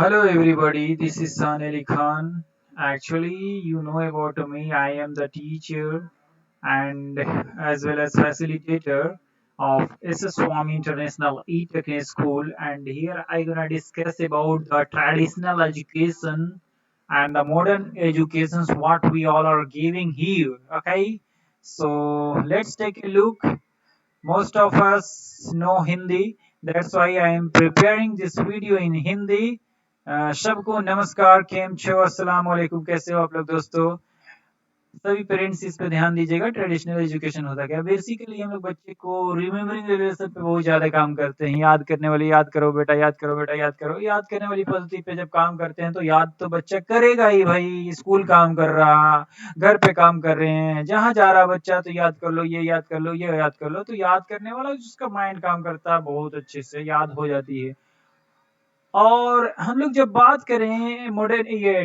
Hello everybody, this is San Ali Khan. Actually, you know about me, I am the teacher and as well as facilitator of SS Swami International E-Technic School, and here I gonna discuss about the traditional education and the modern educations what we all are giving here. Okay, so let's take a look. Most of us know Hindi. That's why I am preparing this video in Hindi. सबको नमस्कार, केम छो, अस्सलाम वालेकुम, कैसे हो आप लोग दोस्तों? सभी पेरेंट्स इस पे ध्यान दीजिएगा। ट्रेडिशनल एजुकेशन होता क्या, बेसिकली हम लोग बच्चे को रिमेम्बरिंग रिलेशन पे बहुत ज्यादा काम करते हैं। याद करने वाली, याद करो बेटा, याद करो बेटा, याद करो। याद करने वाली पद्धति पे जब काम करते हैं तो याद तो बच्चा करेगा ही भाई। स्कूल काम कर रहा, घर पे काम कर रहे हैं, जहाँ जा रहा बच्चा तो याद कर लो, ये याद कर लो, ये याद कर लो। तो याद करने वाला जिसका माइंड काम करता है बहुत अच्छे से याद हो जाती है। और हम लोग जब बात करें मॉडर्न ये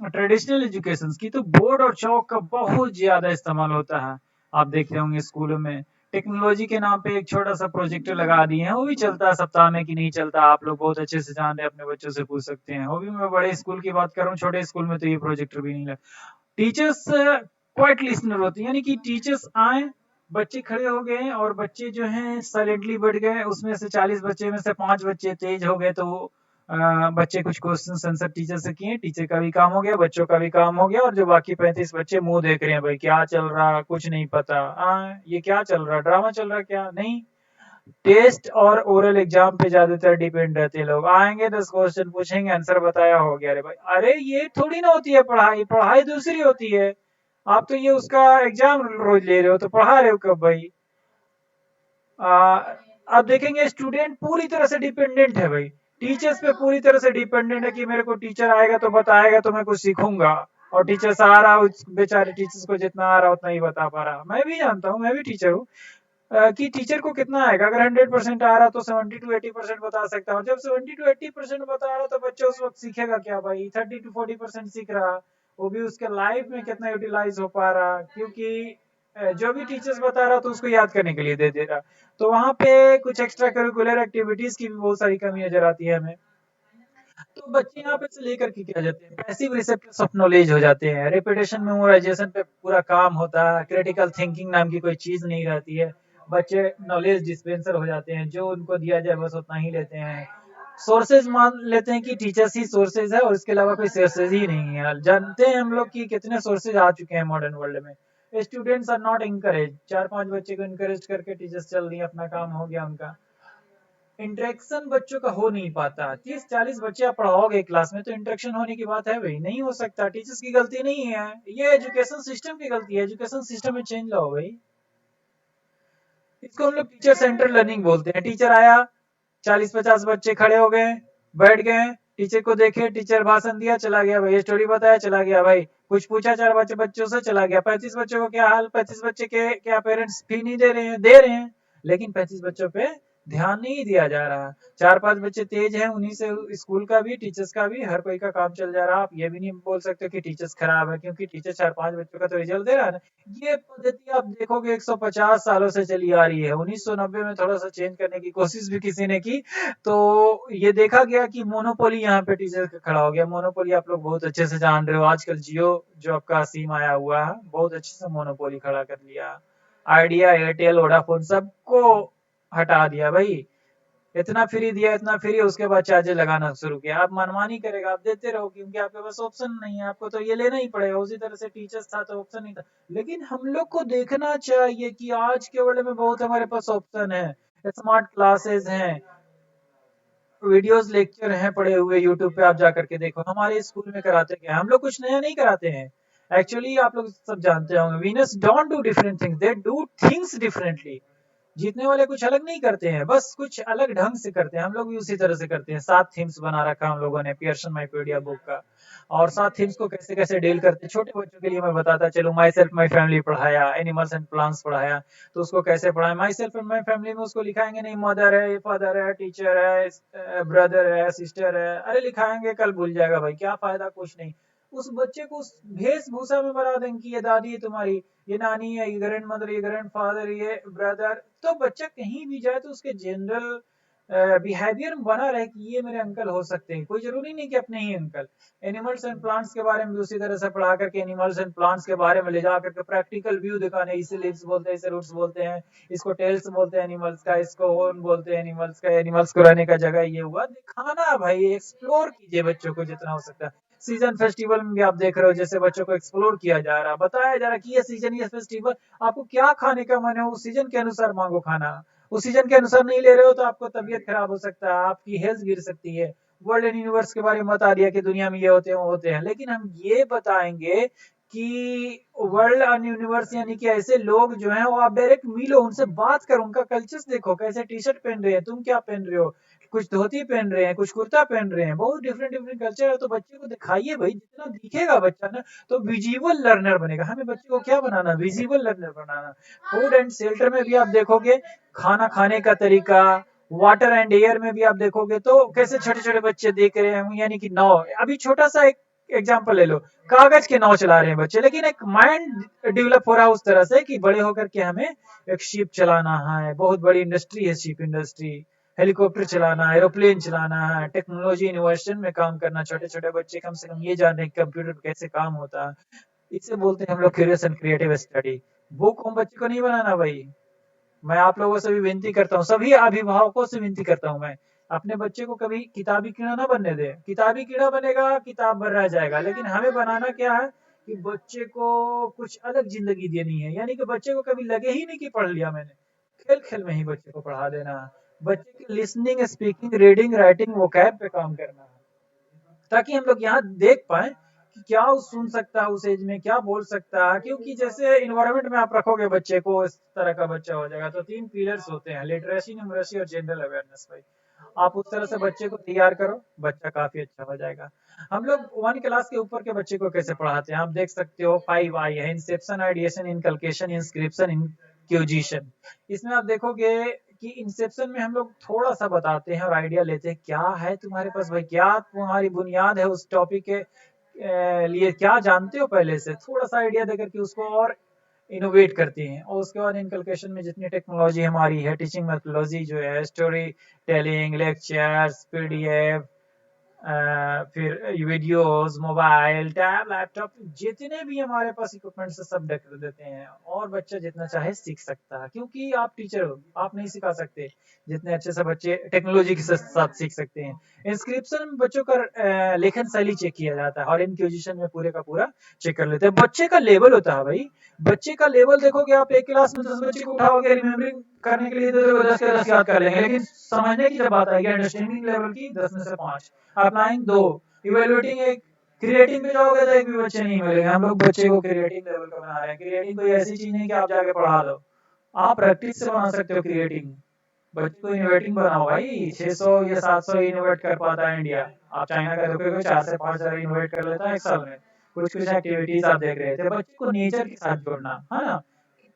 ट्रेडिशनल एजुकेशन की, तो बोर्ड और चौक का बहुत ज्यादा इस्तेमाल होता है। आप देख रहे होंगे स्कूलों में टेक्नोलॉजी के नाम पे एक छोटा सा प्रोजेक्टर लगा दिए हैं, वो भी चलता है सप्ताह में कि नहीं चलता, आप लोग बहुत अच्छे से जान रहे हैं, अपने बच्चों से पूछ सकते हैं। वो भी मैं बड़े स्कूल की बात कर रहा हूँ, छोटे स्कूल में तो ये प्रोजेक्टर भी नहीं लगा। टीचर्स क्वाइट लिसनर होते हैं, यानी कि टीचर्स आए, बच्चे खड़े हो गए और बच्चे जो हैं साइलेंटली बैठ गए। उसमें से 40 बच्चे में से 5 बच्चे तेज हो गए, तो बच्चे कुछ क्वेश्चन आंसर टीचर से किए, टीचर का भी काम हो गया, बच्चों का भी काम हो गया। और जो बाकी 35 बच्चे मुंह देख रहे हैं, भाई क्या चल रहा, कुछ नहीं पता। ये क्या चल रहा, ड्रामा चल रहा, क्या नहीं। टेस्ट और ओरल एग्जाम पे ज्यादातर डिपेंड रहते हैं। लोग आएंगे, 10 क्वेश्चन पूछेंगे, आंसर बताया, हो गया। अरे भाई, अरे ये थोड़ी ना होती है पढ़ाई। पढ़ाई दूसरी होती है। आप तो ये उसका एग्जाम रोज ले रहे हो, तो पढ़ा रहे हो कब भाई? आप देखेंगे स्टूडेंट पूरी तरह से डिपेंडेंट है भाई। टीचर्स पे पूरी तरह से डिपेंडेंट है कि मेरे को टीचर आएगा तो बताएगा तो मैं कुछ सीखूंगा। और टीचर्स आ रहा, उस बेचारे टीचर्स को जितना आ रहा उतना ही बता पा रहा। मैं भी जानता हूँ, मैं भी टीचर हूँ। कि टीचर को कितना आएगा, अगर 100% आ रहा तो 70 to 80% बता सकता हूँ। जब 70 to 80% बता रहा तो बच्चा उस वक्त सीखेगा क्या भाई? 30 to 40% सीख रहा, वो भी उसके लाइफ में कितना यूटिलाइज हो पा रहा, क्योंकि जो भी टीचर्स बता रहा तो उसको याद करने के लिए दे दे रहा। तो वहां पे कुछ एक्स्ट्रा करिकुलर एक्टिविटीज की भी बहुत सारी कमी नजर आती है हमें। तो बच्चे यहाँ पे से लेकर के क्या जाते हैं, पैसिव रिसेप्टर्स ऑफ नॉलेज हो जाते हैं। रेपिटेशन मेमोराइजेशन पे पूरा काम होता है, क्रिटिकल थिंकिंग नाम की कोई चीज नहीं रहती है। बच्चे नॉलेज डिस्पेंसर हो जाते हैं, जो उनको दिया जाए बस उतना ही लेते हैं। सोर्सेज मान लेते हैं कि टीचर्स ही सोर्सेज है और इसके अलावा कोई सोर्सेज ही नहीं है। जानते हैं हम लोग कि कितने सोर्सेज आ चुके हैं मॉडर्न वर्ल्ड में। Students are not encourage. 4-5 बच्चे को इंकरेज करके टीचर्स चल दिए, अपना काम हो गया उनका। इंटरेक्शन बच्चों का हो नहीं पाता। 30-40 बच्चे आप पढ़ाओगे क्लास में तो इंटरेक्शन होने की बात है भाई? नहीं हो सकता। टीचर्स की गलती नहीं है, ये एजुकेशन सिस्टम की गलती है। एजुकेशन सिस्टम में चेंज लाओ भाई। इसको हम लोग टीचर सेंटर लर्निंग बोलते हैं। टीचर आया, 40-50 बच्चे खड़े हो गए, बैठ गए, टीचर को देखे, टीचर भाषण दिया, चला गया भाई। स्टोरी बताया, चला गया भाई। कुछ पूछा 4 बच्चे बच्चों से, चला गया। 35 बच्चों को क्या हाल? 35 बच्चे के क्या पेरेंट्स फी नहीं दे रहे हैं? दे रहे हैं, लेकिन 35 बच्चों पे ध्यान नहीं दिया जा रहा। 4-5 बच्चे तेज हैं, उन्हीं से स्कूल का भी, टीचर्स का भी, हर कोई का काम चल जा रहा। आप ये भी नहीं बोल सकते कि टीचर्स खराब है, क्योंकि टीचर 4-5 बच्चों का तो रिजल्ट दे रहा है ना। ये पद्धति आप देखोगे 150 सालों से चली आ रही है। 1990 में थोड़ा सा चेंज करने की कोशिश भी किसी ने की, तो ये देखा गया कि मोनोपोली यहाँ पे टीचर का खड़ा हो गया। मोनोपोली आप लोग बहुत अच्छे से जान रहे हो। आजकल जियो जो आपका सिम आया हुआ है, बहुत अच्छे से मोनोपोली खड़ा कर लिया। आइडिया, एयरटेल, वोडाफोन सबको हटा दिया भाई। इतना फ्री दिया, इतना फ्री, उसके बाद चार्जेस लगाना शुरू किया। आप मनमानी करेगा, आप देते रहो, क्योंकि आपके पास ऑप्शन नहीं है। आपको तो ये लेना ही पड़ेगा। उसी तरह से टीचर्स था तो ऑप्शन नहीं था। लेकिन हम लोग को देखना चाहिए कि आज के वर्ल्ड में बहुत हमारे पास ऑप्शन है। स्मार्ट क्लासेस हैं, वीडियोस लेक्चर हैं पड़े हुए यूट्यूब पे। आप जाकर के देखो, हमारे स्कूल में कराते क्या है? हम लोग कुछ नया नहीं कराते हैं। एक्चुअली आप लोग सब जानते होंगे, Venus don't do different things, they do things differently. जीतने वाले कुछ अलग नहीं करते हैं, बस कुछ अलग ढंग से करते हैं। हम लोग भी उसी तरह से करते हैं। 7 थीम्स बना रखा हम लोगों ने पियर्सन माइक्रोडिया बुक का। और 7 थीम्स को कैसे कैसे डील करते हैं, छोटे बच्चों के लिए मैं बताता चलूं। माई सेल्फ माई फैमिली पढ़ाया, एनिमल्स एंड प्लांट्स पढ़ाया। तो उसको कैसे पढ़ाया? My self and my family में उसको लिखाएंगे नहीं मदर है, फादर है, टीचर है, ब्रदर है, सिस्टर है। अरे लिखाएंगे, कल भूल जाएगा भाई, क्या फायदा? कुछ नहीं। उस बच्चे को उस वेशभूषा में बना देंगे कि ये दादी है तुम्हारी, ये नानी है, ये ग्रैंड मदर, ये ग्रैंड फादर, ये ब्रदर। तो बच्चा कहीं भी जाए तो उसके जनरल बिहेवियर में बना रहे कि ये मेरे अंकल हो सकते हैं, कोई जरूरी नहीं कि अपने ही अंकल। एनिमल्स एंड प्लांट्स के बारे में भी उसी तरह से पढ़ा करके एनिमल्स एंड प्लांट्स के बारे में ले जा करके प्रैक्टिकल व्यू दिखाने, इसे लीव्स बोलते हैं, इसे रूट्स बोलते हैं, इसको टेल्स बोलते हैं एनिमल्स का, इसको हॉर्न बोलते हैं एनिमल्स का, एनिमल्स को रहने का जगह ये हुआ, दिखाना भाई, एक्सप्लोर कीजिए बच्चों को जितना हो सकता है। सीजन फेस्टिवल में भी आप देख रहे हो जैसे बच्चों को एक्सप्लोर किया जा रहा है, बताया जा रहा है कि ये सीजन, ये फेस्टिवल, आपको क्या खाने का मन है उस सीजन के अनुसार मांगो खाना। उस सीजन के अनुसार नहीं ले रहे हो तो आपको तबीयत खराब हो सकता है, आपकी हेल्थ गिर सकती है। वर्ल्ड एंड यूनिवर्स के बारे में बता दिया कि दुनिया में ये होते हैं वो होते हैं, लेकिन हम ये बताएंगे कि वर्ल्ड एंड यूनिवर्स यानी कि ऐसे लोग जो हैं वो आप डायरेक्ट मिलो, उनसे बात करो, उनका कल्चर्स देखो, कैसे टी शर्ट पहन रहे हैं, तुम क्या पहन रहे हो, कुछ धोती पहन रहे हैं, कुछ कुर्ता पहन रहे हैं, बहुत डिफरेंट डिफरेंट कल्चर है। तो बच्चे को दिखाइए भाई, जितना दिखेगा बच्चा ना तो विजुअल लर्नर बनेगा। हमें बच्चे को क्या बनाना, विजुअल लर्नर बनाना। फूड एंड शेल्टर में भी आप देखोगे खाना खाने का तरीका, वाटर एंड एयर में भी आप देखोगे तो कैसे छोटे छोटे बच्चे देख रहे हैं, यानी कि नाव, अभी छोटा सा एक एग्जाम्पल ले लो, कागज के नाव चला रहे हैं बच्चे, लेकिन एक माइंड डेवलप हो रहा है उस तरह से कि बड़े होकर के हमें एक शिप चलाना है, बहुत बड़ी इंडस्ट्री है शिप इंडस्ट्री, हेलीकॉप्टर चलाना है, एरोप्लेन चलाना है, टेक्नोलॉजी इनोवेशन में काम करना। छोटे छोटे बच्चे कम से कम ये जान रहे हैं कंप्यूटर कैसे काम होता है। इसे बोलते हैं हम लोग curious and creative study. Book हम बच्चे को नहीं बनाना भाई। मैं आप लोगों से भी विनती करता हूँ, सभी अभिभावकों से विनती करता हूँ मैं, अपने बच्चे को कभी किताबी कीड़ा ना बनने दे। किताबी कीड़ा बनेगा किताब भर रह जाएगा, लेकिन हमें बनाना क्या है कि बच्चे को कुछ अलग जिंदगी देनी है, यानी कि बच्चे को कभी लगे ही नहीं कि पढ़ लिया मैंने, खेल खेल में ही बच्चे को पढ़ा देना है। बच्चे की listening, speaking, reading, writing, vocab पे काम करना है, ताकि हम लोग यहाँ देख पाए कि क्या वो सुन सकता है उस एज में, क्या बोल सकता है। क्योंकि जैसे इन्वायरमेंट में आप रखोगे बच्चे को, इस तरह का बच्चा हो जाएगा। तो 3 पिलर्स होते हैं, लिटरेसी, न्यूमरेसी और जनरल अवेयरनेस भाई। आप उस तरह से बच्चे को तैयार करो, बच्चा काफी अच्छा हो जाएगा। हम लोग 1 क्लास के ऊपर के बच्चे को कैसे पढ़ाते हैं आप देख सकते हो। 5 आई है, इंसेप्शन, आइडिएशन, इनकलकेशन, इंस्क्रिप्शन, इंक्यूजिशन। इसमें आप देखोगे कि इंसेप्शन में हम लोग थोड़ा सा बताते हैं और आइडिया लेते हैं, क्या है तुम्हारे पास भाई, क्या तुम्हारी बुनियाद है उस टॉपिक के लिए, क्या जानते हो पहले से, थोड़ा सा आइडिया देकर के उसको और इनोवेट करती हैं। और उसके बाद इनकलकेशन में जितनी टेक्नोलॉजी हमारी है, टीचिंग मेथोडोलॉजी जो है, स्टोरी टेलिंग, लेक्चर्स, पीडीएफ, फिर वीडियोस, मोबाइल, टैब, लैपटॉप, जितने भी हमारे पास इक्विपमेंट्स है सब कर देते हैं, और बच्चा जितना चाहे सीख सकता है। क्योंकि आप टीचर हो, आप नहीं सिखा सकते जितने अच्छे से बच्चे टेक्नोलॉजी के साथ सीख सकते हैं। इंस्क्रिप्शन में बच्चों का लेखन शैली चेक किया जाता है, और इंक्विजिशन में पूरे का पूरा चेक कर लेते हैं। बच्चे का लेवल होता है भाई, बच्चे का लेवल देखोगे आप, एक क्लास में 10 बच्चे को उठाओगे, रिमेम्बरिंग करने के लिए तो 10 के 10 याद कर लेंगे, लेकिन समझने की जब बात आएगी, अंडरस्टैंडिंग लेवल की 10 में से 5, अप्लाइंग 2, इवेल्युएटिंग 1, क्रिएटिंग पे जाओगे तो एक भी बच्चे नहीं मिलेंगे। हम लोग बच्चे को क्रिएटिंग लेवल का बना रहे हैं। क्रिएटिंग कोई ऐसी चीज नहीं कि आप जाके पढ़ा दो, आप प्रैक्टिस से बना सकते हो क्रिएटिंग। बच्चे को इनोवेटिंग बनाओ भाई। 600 या 700 इनोवेट कर पाता है इंडिया, आप चाइना का देखोगे 4 से 5 हजार इनोवेट कर लेता है एक साल में। कुछ कुछ एक्टिविटीज आप देख रहे थे, बच्चे को नेचर के साथ जोड़ना है ना,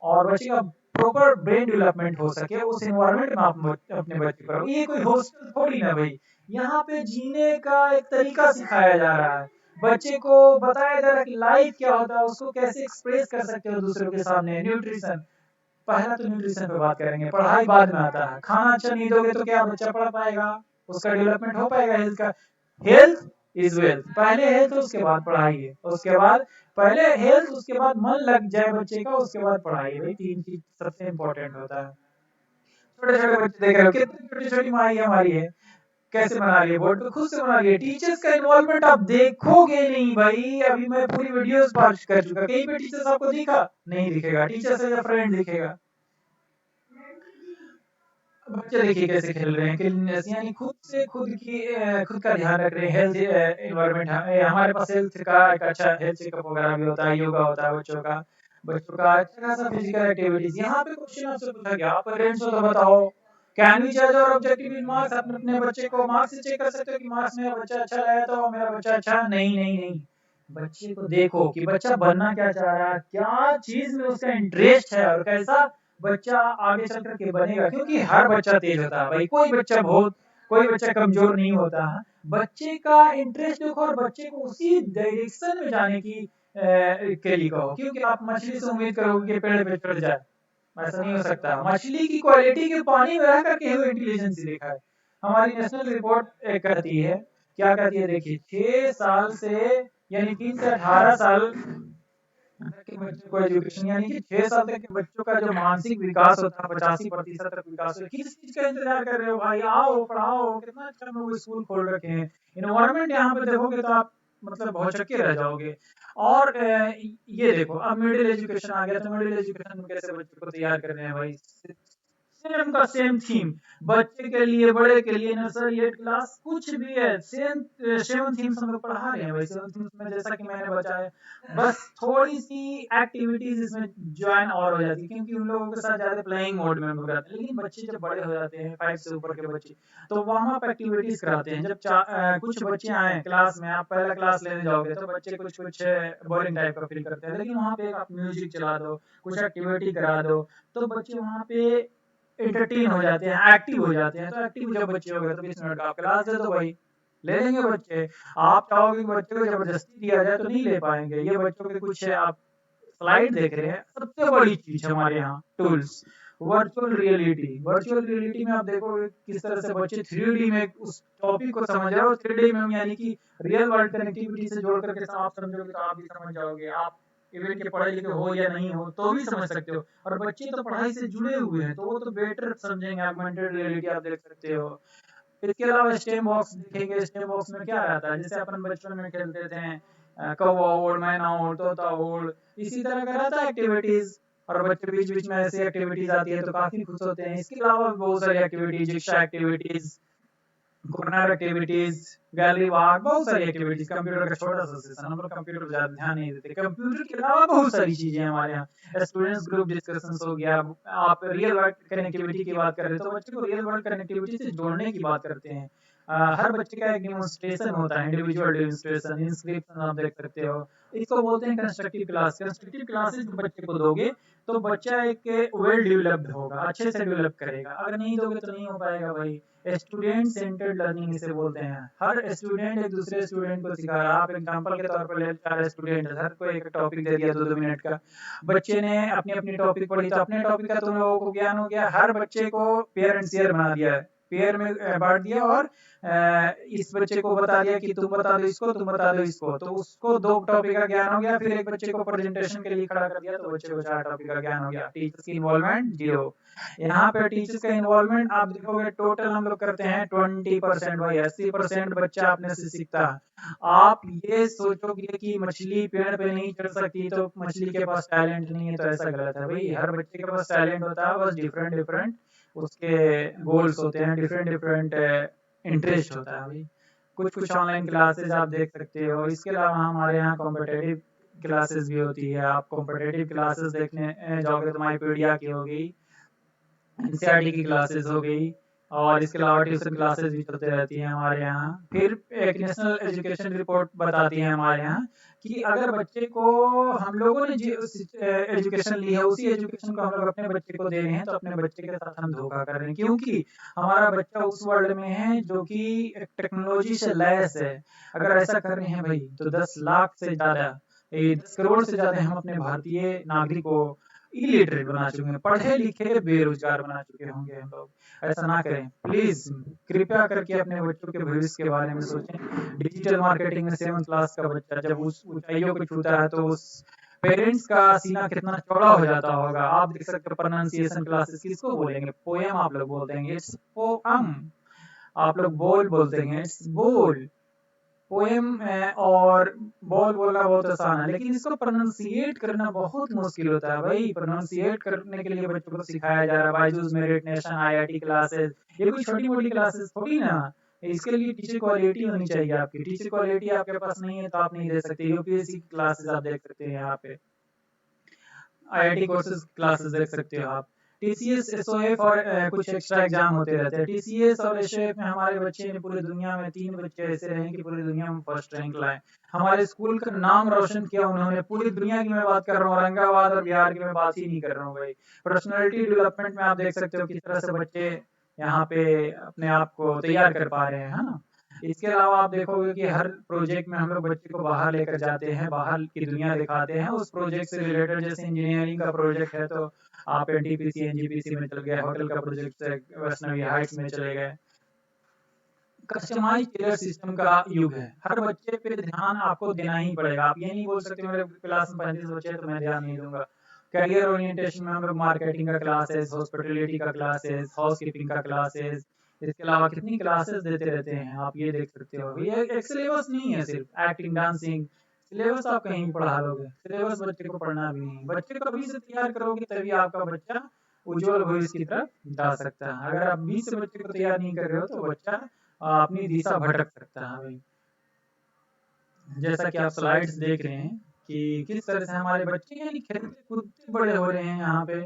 और बच्चे का प्रॉपर ब्रेन डेवलपमेंट हो सके उस एनवायरनमेंट में आप अपने बच्चे को। ये कोई हॉस्टल थोड़ी ना भाई, यहाँ पे जीने का एक तरीका सिखाया जा रहा है, बच्चे को बताया जा रहा है कि लाइफ क्या होता है, उसको कैसे एक्सप्रेस कर सकते हो दूसरों के सामने। न्यूट्रिशन, पहला तो न्यूट्रिशन पे बात करेंगे, पढ़ाई बाद में आता है। खाना अच्छा नहीं दोगे तो क्या बच्चा पढ़ पाएगा, उसका डेवलपमेंट हो पाएगा हेल्थ का। हेल्थ इज वेल्थ, पहले हेल्थ उसके बाद पढ़ाई है, उसके बाद पहले हेल्थ उसके बाद मन लग जाए बच्चे का, उसके बाद पढ़ाई। भाई 3 चीज सबसे इम्पोर्टेंट होता है। छोटे छोटे बच्चे देख रहे हो कितनी छोटी छोटी माई हमारी है, कैसे बना रही है, बोर्ड पे खुद से बना रही है। टीचर्स का इन्वॉल्वमेंट आप देखोगे नहीं भाई, अभी मैं पूरी वीडियोस पास कर चुका, कहीं पे टीचर्स आपको दिखा नहीं दिखेगा, टीचर्स एज अ फ्रेंड दिखेगा। बच्चे देखिए कैसे खेल रहे हैं, क्लीननेस यानी खुद से खुद का ध्यान रख रहे हैं। हेल्थ एनवायरनमेंट हमारे पास हेल्थ का एक अच्छा हेल्थ चेकअप वगैरह भी होता है, योगा होता है बच्चों का अच्छा खासा फिजिकल एक्टिविटीज। यहाँ पे क्वेश्चन आपसे पूछा गया, आप पेरेंट्स हो तो बताओ, कैन वी जज और ऑब्जेक्टिव इन मार्क्स, अपने अपने बच्चे को मार्क्स से चेक कर सकते हो कि मार्क्स मेरा बच्चा अच्छा लाया तो मेरा बच्चा अच्छा, नहीं नहीं नहीं। बच्चे को देखो कि बच्चा बनना क्या चाह रहा है, क्या चीज में उसका इंटरेस्ट है, और कैसा बच्चा आगे चल करके बनेगा। क्योंकि हर बच्चा तेज होता है भाई, कोई बच्चा कमजोर नहीं होता है। बच्चे का इंटरेस्ट देखो और बच्चे को उसी डायरेक्शन में जाने की के लिए कहो। क्योंकि आप मछली से उम्मीद करोगे कि पेड़ पे चढ़ जाए, ऐसा नहीं हो सकता। मछली की क्वालिटी के पानी में रह करके वो इंटेलिजेंस देखा है। हमारी नेशनल रिपोर्ट एक कहती है, क्या कहती है देखिए, 6 साल से यानी 3 से 18 साल के बच्चों को एजुकेशन, यानी कि 6 साल तक के बच्चों का जो मानसिक विकास होता है 85% तक विकास होता है। किस चीज का इंतजार कर रहे हो भाई, आओ पढ़ाओ, कितना अच्छा हम लोग स्कूल खोल रखे हैं। इन्वायरमेंट यहाँ पे देखोगे तो आप मतलब बहुत चक्के रह जाओगे। और ये देखो अब मिडिल एजुकेशन आ गया, तो मिडिल एजुकेशन में कैसे बच्चों को तैयार कर रहे हैं भाई, सेम का सेम थीम, बच्चे के लिए बड़े के लिए नर्सरी 8 क्लास कुछ भी है, सेम सेवन थीम्स हम लोग पढ़ा रहे हैं भाई। सेवन थीम्स में जैसा कि मैंने बताया, बस थोड़ी सी एक्टिविटीज इसमें ज्वाइन और हो जाती है, क्योंकि उन लोगों के साथ ज्यादा प्लेइंग मोड में हम लोग रहते हैं। लेकिन बच्चे जब बड़े हो जाते हैं 5 से ऊपर के बच्चे, तो वहाँ पर एक्टिविटीज कराते हैं। जब कुछ बच्चे आए क्लास में, आप पहला क्लास लेने जाओगे तो बच्चे कुछ कुछ बोरिंग टाइप का फील करते हैं, लेकिन वहाँ पे आप म्यूजिक चला दो, कुछ एक्टिविटी करा दो, तो बच्चे वहाँ पे एंटरटेन हो जाते हैं, एक्टिव हो जाते हैं। तो एक्टिव जब बच्चे हो गए तो 20 मिनट का आप क्लास दे दो भाई, ले लेंगे बच्चे। आप चाहोगे कि बच्चे को जबरदस्ती दिया जाए तो नहीं ले पाएंगे। ये बच्चों के कुछ आप स्लाइड देख रहे हैं, सबसे बड़ी चीज हमारे यहाँ tools, virtual reality. Virtual reality में आप देखोगे किस तरह से बच्चे 3D में उस टॉपिक को समझ रहे हो, 3D में यानी कि रियल वर्ल्ड कनेक्टिविटी से जोड़ करके आप समझोगे तो आप भी समझ जाओगे। आप इवन के पढ़े लिखे हो या नहीं हो तो भी समझ सकते हो, और बच्चे तो पढ़ाई से जुड़े हुए हैं तो वो तो बेटर समझेंगे। ऑगमेंटेड रियलिटी आप देख सकते हो। इसके अलावा स्टेम बॉक्स देखेंगे, स्टेम बॉक्स में क्या रहता है, जैसे अपन बचपन में खेलते थे कौवा उड़, मैना उड़, तोता उड़, इसी तरह का रहता है एक्टिविटीज। और बच्चे बीच बीच में ऐसी एक्टिविटीज आती है तो काफी खुश होते हैं। इसके अलावा भी बहुत सारी एक्टिविटीज, शिक्षा activities, corner activities, gallery walk, बहुत सारी एक्टिविटीज। कंप्यूटर का छोटा सा सेशन, हम लोग कंप्यूटर पर ज्यादा ध्यान नहीं देते। कंप्यूटर के अलावा बहुत सारी चीजें हमारे यहाँ, स्टूडेंट्स ग्रुप डिस्कशन हो गया। आप रियल वर्ल्ड कनेक्टिविटी की बात कर रहे हो तो बच्चे को रियल वर्ल्ड कनेक्टिविटी से जोड़ने की बात करते हैं। हर बच्चे का एक डेमोन्स्ट्रेशन होता है, इंडिविजुअल डेमोन्स्ट्रेशन, इंस्क्रिप्शन आप देख सकते हो। इसको बोलते हैं कंस्ट्रक्टिव क्लास। कंस्ट्रक्टिव क्लासेस बच्चे को दोगे तो बच्चा एक वेल डेवलप्ड होगा, अच्छे से डेवलप करेगा। अगर नहीं दोगे तो नहीं हो पाएगा भाई। स्टूडेंट सेंटर्ड लर्निंग इसे बोलते हैं। हर स्टूडेंट एक दूसरे स्टूडेंट को सिखा रहा है। आप एग्जांपल के तौर पर ले, 4 स्टूडेंट है, हर को एक टॉपिक दे दिया 2-2 मिनट का। बच्चे ने अपनी अपनी टॉपिक पढ़ी तो अपने टॉपिक का तुम लोगों को ज्ञान हो गया। हर बच्चे को पेयर एंड शेयर बना दिया है, पेयर में बांट दिया, और इस बच्चे को बता दिया कि तुम बता दो इसको, तुम बता दो इसको, तो उसको 2 टॉपिक का ज्ञान हो गया। फिर एक बच्चे को प्रेजेंटेशन के लिए खड़ा कर दिया तो बच्चे को 4 टॉपिक का ज्ञान हो गया। टीचर्स की इन्वॉल्वमेंट 0। यहाँ पे टीचर्स का इन्वॉल्वमेंट आप देखोगे टोटल हम लोग करते हैं 20% भाई। 80% बच्चा अपने से सीखता है। आप ये सोचोगे कि मछली पेड़ पे नहीं चढ़ सकती तो मछली के पास टैलेंट नहीं है, तो ऐसा गलत है भाई। हर बच्चे के पास टैलेंट होता है, बस डिफरेंट डिफरेंट उसके गोल्स होते हैं, डिफरेंट डिफरेंट इंटरेस्ट होता है भाई। कुछ कुछ ऑनलाइन क्लासेस आप देख सकते हो। इसके अलावा हमारे यहाँ कॉम्पिटेटिव क्लासेस भी होती है। आप कॉम्पिटेटिव क्लासेस देखने जाओगे तो माईपीडिया की होगी, एनसीईआरटी की क्लासेस हो गई, और इसके अलावा ट्यूशन क्लासेस भी चलते रहती हैं हमारे यहाँ। फिर एक नेशनल एजुकेशन रिपोर्ट बताती है हमारे यहाँ कि अगर बच्चे को हम लोगों ने एजुकेशन ली है, उसी एजुकेशन को हम लोग अपने बच्चे को दे रहे हैं, तो अपने बच्चे के साथ हम धोखा कर रहे हैं। क्योंकि हमारा बच्चा उस वर्ल्ड में है जो कि टेक्नोलॉजी से लैस है। अगर ऐसा कर रहे हैं भाई तो 10 लाख से ज्यादा, 10 करोड़ से ज्यादा हम अपने भारतीय नागरिक को इलिटरेट बना चुके हैं, पढ़े लिखे बेरोजगार बना चुके होंगे हम लोग। ऐसा ना करें प्लीज, कृपया करके अपने बच्चों के भविष्य के बारे में सोचें। डिजिटल मार्केटिंग में 7th क्लास का बच्चा जब उस ऊंचाइयों को छूता है तो उस पेरेंट्स का सीना कितना चौड़ा हो जाता होगा। आप देख सकते हो प्रोनाउंसिएशन क्लासेस किसको बोलेंगे, पोएम आप लोग बोलते हैं, इट्स पोअम। आप लोग बोल बोलते हैं, इट्स बोल। पोएम और बॉल बोलना बहुत आसान है, लेकिन इसको प्रोनाउंसिएट करना बहुत मुश्किल होता है भाई। प्रोनाउंसिएट करने के लिए बच्चों को सिखाया जा रहा है Byju's, merit nation, IIT classes. ये कोई छोटी मोटी क्लासेस थोड़ी ना। इसके लिए टीचर क्वालिटी होनी चाहिए आपकी। टीचर क्वालिटी आपके पास नहीं है तो आप नहीं दे सकते। यूपीएससी की क्लासेस आप देख सकते हैं, यहाँ पे आईआईटी कोर्सेज क्लासेस देख सकते हो आप। टीसीएस, एसओएफ और कुछ एक्स्ट्रा एग्जाम होते रहते हैं। टीसीएस और एसओएफ में हमारे बच्चे ने पूरी दुनिया में 3 बच्चे ऐसे रहे कि पूरी दुनिया में फर्स्ट रैंक लाए। हमारे स्कूल का नाम रोशन किया उन्होंने पूरी दुनिया की। मैं बात कर रहा हूँ औरंगाबाद और बिहार की मैं बात ही नहीं कर रहा हूँ भाई। पर्सनैलिटी डेवलपमेंट में आप देख सकते हो किस तरह से बच्चे यहाँ पे अपने आप को तैयार कर पा रहे हैं, है ना। इसके अलावा आप देखोगे कि हर प्रोजेक्ट में हम लोग बच्चे को बाहर लेकर जाते हैं, बाहर की दुनिया दिखाते हैं उस प्रोजेक्ट से रिलेटेड। जैसे इंजीनियरिंग का प्रोजेक्ट है तो आप एनटीपीसी एनजीपीसी में चल गए, होटल का प्रोजेक्ट वैष्णवी हाइट्स में चले गए। कस्टमाइज टेलर सिस्टम का युग है। हर बच्चे पे ध्यान आपको देना ही पड़ेगा। आप ये नहीं बोल सकते मेरे क्लास में 35 बच्चे हैं तो मैं ध्यान नहीं दूंगा। करियर ओरिएंटेशन में हम लोग मार्केटिंग का क्लासेस, हॉस्पिटैलिटी का क्लासेस, हाउसकीपिंग का क्लासेस, इसके अलावा कितनी क्लासेस देते रहते हैं, आप ये देख सकते हो। ये एक सिलेबस नहीं है सिर्फ एक्टिंग डांसिंग, सिलेबस आप कहीं भी पढ़ा लोगे, सिलेबस बच्चे को पढ़ना भी नहीं। बच्चे को अभी से तैयार करोगे तभी आपका बच्चा उज्जवल भविष्य की तरफ जा सकता है। अगर आप 20 से बच्चे को तैयार नहीं कर रहे हो तो बच्चा अपनी दिशा भटक सकता है भाई। जैसा कि आप स्लाइड्स देख रहे हैं कि किस तरह से हमारे बच्चे यानी खेलते कूदते बड़े हो रहे हैं यहाँ पे।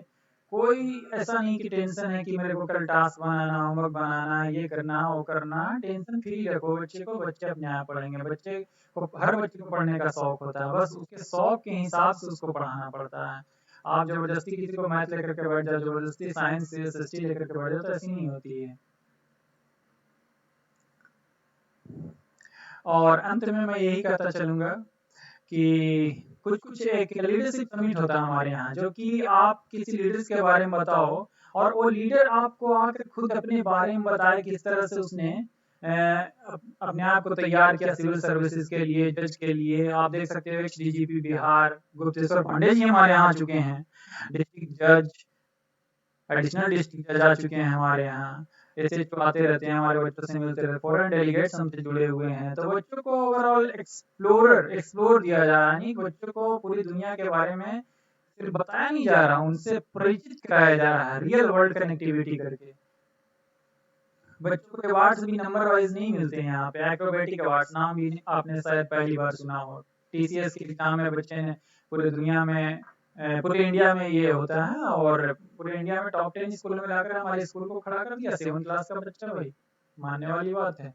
कोई ऐसा नहीं कि टेंशन है कि मेरे को कल टास्क बनाना, होमवर्क बनाना, ये करना वो करना। टेंशन फ्री रखो बच्चे को, बच्चे अपने आप पढ़ेंगे। बच्चे को, हर बच्चे को पढ़ने का शौक होता है, बस उसके शौक के हिसाब से उसको पढ़ाना पड़ता है। आप जबरदस्ती किसी को मैथ लेकर के बैठ जाओ, जबरदस्ती साइंस SST लेकर के बैठ जाओ, तो ऐसी नहीं होती है। और अंत में मैं यही कहता चलूंगा कि कुछ कुछ एक लीडरशिप समिट होता है हमारे यहाँ, जो कि आप किसी लीडर्स के बारे में बताओ और वो लीडर आपको आकर खुद अपने बारे में बताए किस तरह से उसने अपने आप को तैयार किया सिविल सर्विसेज के लिए, जज के लिए। आप देख सकते हो HDGP बिहार गुप्तेश्वर पांडे जी हमारे यहाँ आ चुके हैं, डिस्ट्रिक्ट जज, एडिशनल डिस्ट्रिक्ट जज आ चुके हैं हमारे यहाँ। ऐसे तो आते रहते हैं, हमारे बच्चों से मिलते रहते हैं, फॉरेन डेलीगेट्स हमसे जुड़े हुए हैं। तो बच्चों को ओवरऑल एक्सप्लोर दिया जा रहा है, बच्चों को पूरी दुनिया के बारे में सिर्फ बताया नहीं जा रहा, उनसे परिचित कराया जा रहा है रियल वर्ल्ड कनेक्टिविटी करके। बच्चों के अवार्ड्स भी नंबर वाइज नहीं मिलते हैं यहाँ पे। एक्रोबेटिक अवार्ड्स नाम भी आपने शायद पहली बार सुना हो। TCS के एग्जाम में बच्चे ने पूरे दुनिया में, पूरे इंडिया में ये होता है, और पूरे इंडिया में टॉप 10 स्कूल में लाकर हमारे स्कूल को खड़ा कर दिया। 7th क्लास का बच्चा भाई, मानने वाली बात है।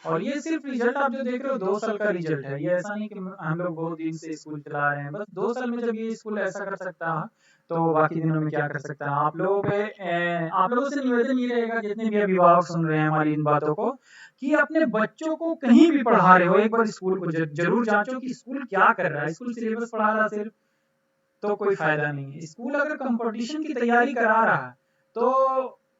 और ये सिर्फ रिजल्ट आप जो देख रहे हो 2 साल का रिजल्ट है। ये ऐसा नहीं कि हम लोग बहुत दिन से स्कूल चला रहे हैं, बस 2 साल में जब ये स्कूल ऐसा कर सकता है तो बाकी दिनों में क्या कर सकता है। आप लोगों पे आप लोगों से निवेदन ये रहेगा, जितने भी अभिभावक सुन रहे हैं हमारी इन बातों को, कि अपने बच्चों को कहीं भी पढ़ा रहे हो एक बार स्कूल को जरूर जांचो कि स्कूल क्या कर रहा है। स्कूल सिलेबस पढ़ा रहा सिर्फ तो कोई फायदा नहीं है। स्कूल अगर कंपटीशन की तैयारी करा रहा है तो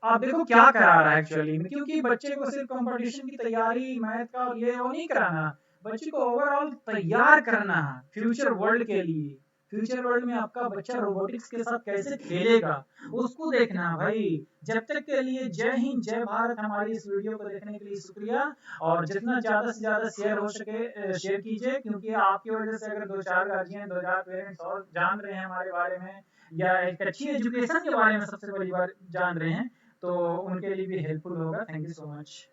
आप देखो क्या करा रहा है एक्चुअली में, क्योंकि बच्चे को सिर्फ कंपटीशन की तैयारी मैथ का और ये वो नहीं कराना, बच्चे को ओवरऑल तैयार करना है फ्यूचर वर्ल्ड के लिए। फ्यूचर वर्ल्ड में आपका बच्चा रोबोटिक्स के साथ कैसे खेलेगा उसको देखना भाई। जब तक के लिए जय हिंद, जय भारत। हमारी इस वीडियो को देखने के लिए शुक्रिया, और जितना ज्यादा से ज्यादा शेयर हो सके शेयर कीजिए, क्योंकि आपकी वजह से अगर 2-4 गार्जियन, 2-4 पेरेंट्स और जान रहे हैं हमारे बारे में, या एक अच्छी एजुकेशन के बारे में सबसे बड़ी बात जान रहे हैं, तो उनके लिए भी हेल्पफुल होगा। Thank you so much.